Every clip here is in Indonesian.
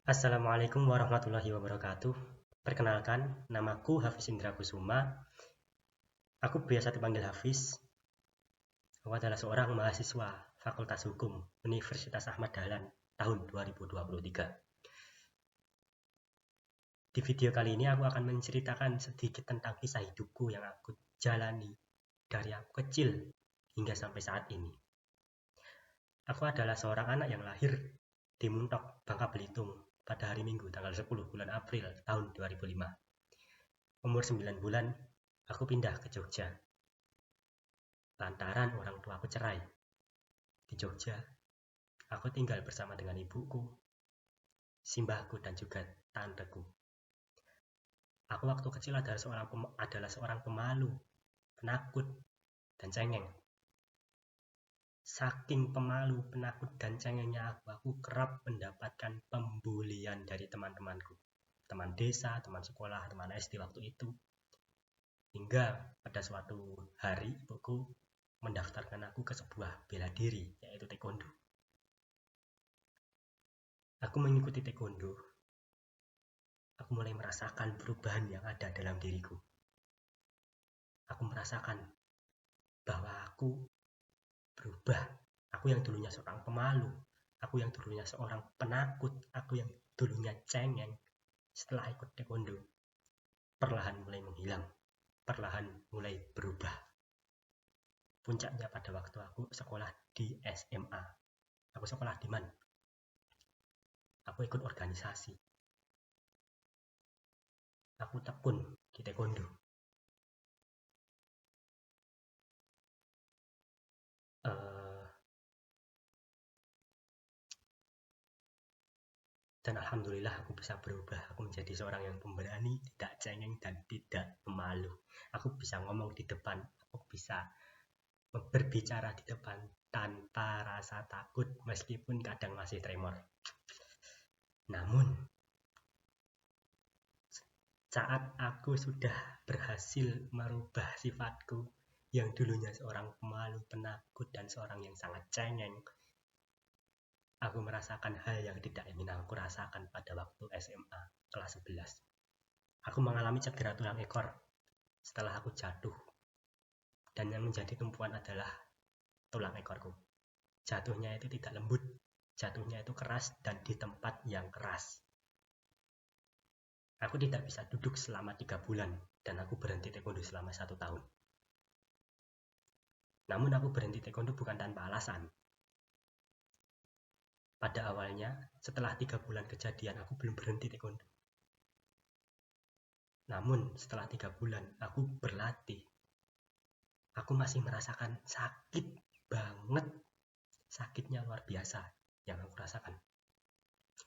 Assalamualaikum warahmatullahi wabarakatuh. Perkenalkan, namaku Hafiz Indra Kusuma. Aku biasa dipanggil Hafiz. Aku adalah seorang mahasiswa Fakultas Hukum Universitas Ahmad Dahlan tahun 2023. Di video kali ini aku akan menceritakan sedikit tentang kisah hidupku yang aku jalani dari aku kecil hingga sampai saat ini. Aku adalah seorang anak yang lahir di Muntok, Bangka Belitung pada hari Minggu tanggal 10 bulan April tahun 2005. Umur 9 bulan, aku pindah ke Jogja. Lantaran orang tuaku cerai. Di Jogja, aku tinggal bersama dengan ibuku, simbahku, dan juga tanteku. Aku waktu kecil adalah seorang pemalu, penakut, dan cengeng. Saking pemalu, penakut, dan cengengnya aku kerap mendapatkan pembulian dari teman-temanku. Teman desa, teman sekolah, teman SD waktu itu. Hingga pada suatu hari ibuku mendaftarkan aku ke sebuah bela diri, yaitu taekwondo. Aku mengikuti taekwondo. Aku mulai merasakan perubahan yang ada dalam diriku. Aku merasakan bahwa aku berubah. Aku yang dulunya seorang pemalu, aku yang dulunya seorang penakut, aku yang dulunya cengeng, setelah ikut taekwondo, perlahan mulai menghilang, perlahan mulai berubah. Puncaknya pada waktu aku sekolah di SMA. Aku sekolah di mana? Aku ikut organisasi. Aku tekun di taekwondo. Eh, dan alhamdulillah aku bisa berubah. Aku menjadi seorang yang pemberani, tidak cengeng, dan tidak pemalu. Aku bisa ngomong di depan, aku bisa berbicara di depan tanpa rasa takut meskipun kadang masih tremor. Namun, saat aku sudah berhasil merubah sifatku yang dulunya seorang pemalu, penakut, dan seorang yang sangat cengeng, aku merasakan hal yang tidak ingin aku rasakan pada waktu SMA kelas 11. Aku mengalami cedera tulang ekor setelah aku jatuh, dan yang menjadi tumpuan adalah tulang ekorku. Jatuhnya itu tidak lembut, jatuhnya itu keras dan di tempat yang keras. Aku tidak bisa duduk selama 3 bulan dan aku berhenti taekwondo selama 1 tahun. Namun aku berhenti taekwondo bukan tanpa alasan. Pada awalnya, setelah 3 bulan kejadian, aku belum berhenti taekwondo. Namun setelah 3 bulan aku berlatih, aku masih merasakan sakit banget. Sakitnya luar biasa yang aku rasakan.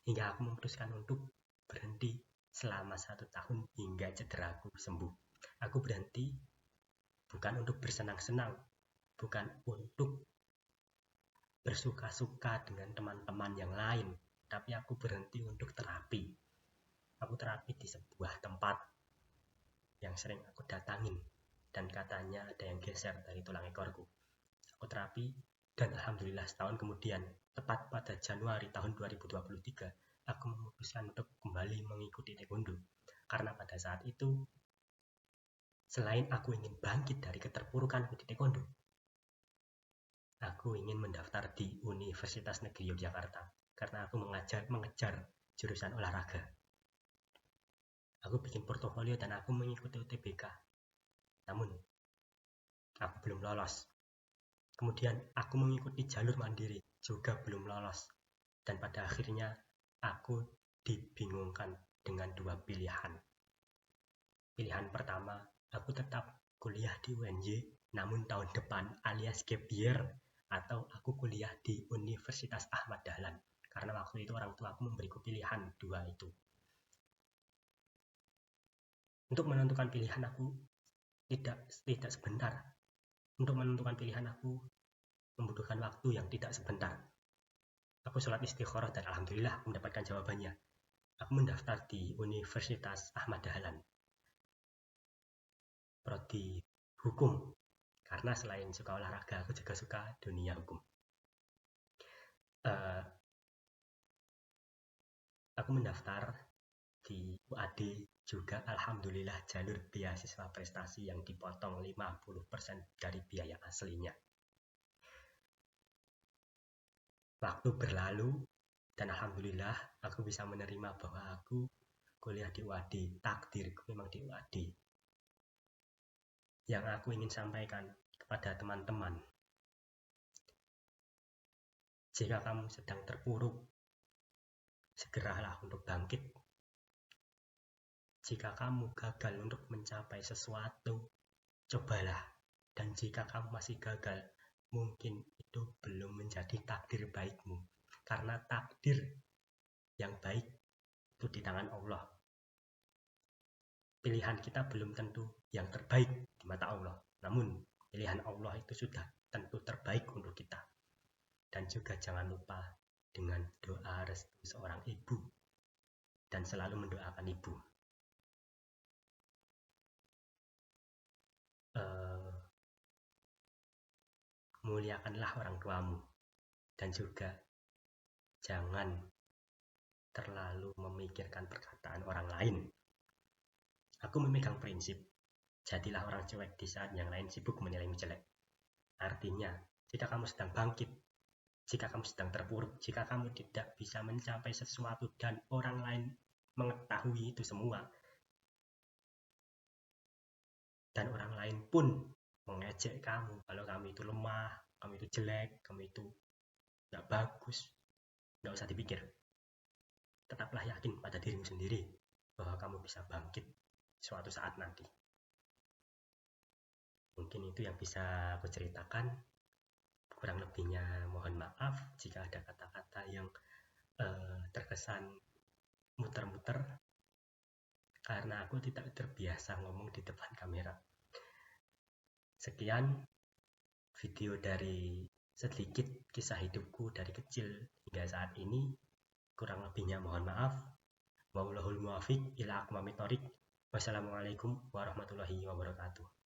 Hingga aku memutuskan untuk berhenti selama 1 tahun hingga cederaku sembuh. Aku berhenti bukan untuk bersenang-senang, bukan untuk bersuka-suka dengan teman-teman yang lain, tapi aku berhenti untuk terapi. Aku terapi di sebuah tempat yang sering aku datangin, dan katanya ada yang geser dari tulang ekorku. Aku terapi, dan alhamdulillah setahun kemudian, tepat pada Januari tahun 2023, aku memutuskan untuk kembali mengikuti taekwondo. Karena pada saat itu, selain aku ingin bangkit dari keterpurukan di taekwondo, aku ingin mendaftar di Universitas Negeri Yogyakarta karena aku mengejar jurusan olahraga. Aku bikin portofolio dan aku mengikuti UTBK. Namun, aku belum lolos. Kemudian aku mengikuti jalur mandiri, juga belum lolos. Dan pada akhirnya aku dibingungkan dengan 2 pilihan. Pilihan pertama, aku tetap kuliah di UNJ namun tahun depan alias gap year, atau aku kuliah di Universitas Ahmad Dahlan. Karena waktu itu orang tua aku memberiku pilihan 2 itu. Untuk menentukan pilihan aku tidak sebentar. Untuk menentukan pilihan aku membutuhkan waktu yang tidak sebentar. Aku sholat istikharah dan alhamdulillah mendapatkan jawabannya. Aku mendaftar di Universitas Ahmad Dahlan, prodi hukum, karena selain suka olahraga aku juga suka dunia hukum. Aku mendaftar di UAD juga, alhamdulillah jalur beasiswa prestasi yang dipotong 50% dari biaya aslinya. Waktu berlalu dan alhamdulillah aku bisa menerima bahwa aku kuliah di UAD. Takdirku memang di UAD. Yang aku ingin sampaikan kepada teman-teman, jika kamu sedang terpuruk, segeralah untuk bangkit. Jika kamu gagal untuk mencapai sesuatu, cobalah. Dan jika kamu masih gagal, mungkin itu belum menjadi takdir baikmu. Karena takdir yang baik itu di tangan Allah. Pilihan kita belum tentu yang terbaik di mata Allah. Namun, pilihan Allah itu sudah tentu terbaik untuk kita. Dan juga jangan lupa dengan doa restu seorang ibu. Dan selalu mendoakan ibu. Muliakanlah orang tuamu. Dan juga jangan terlalu memikirkan perkataan orang lain. Aku memegang prinsip, jadilah orang cuek di saat yang lain sibuk menilaimu jelek. Artinya, jika kamu sedang bangkit, jika kamu sedang terpuruk, jika kamu tidak bisa mencapai sesuatu dan orang lain mengetahui itu semua, dan orang lain pun mengejek kamu kalau kamu itu lemah, kamu itu jelek, kamu itu gak bagus, gak usah dipikir. Tetaplah yakin pada dirimu sendiri bahwa kamu bisa bangkit suatu saat nanti. Mungkin itu yang bisa aku ceritakan. Kurang lebihnya mohon maaf jika ada kata-kata yang terkesan muter-muter, karena aku tidak terbiasa ngomong di depan kamera. Sekian video dari sedikit kisah hidupku dari kecil hingga saat ini. Kurang lebihnya mohon maaf. Wallahul muwaffiq ila aqwamit thoriq. Wassalamualaikum warahmatullahi wabarakatuh.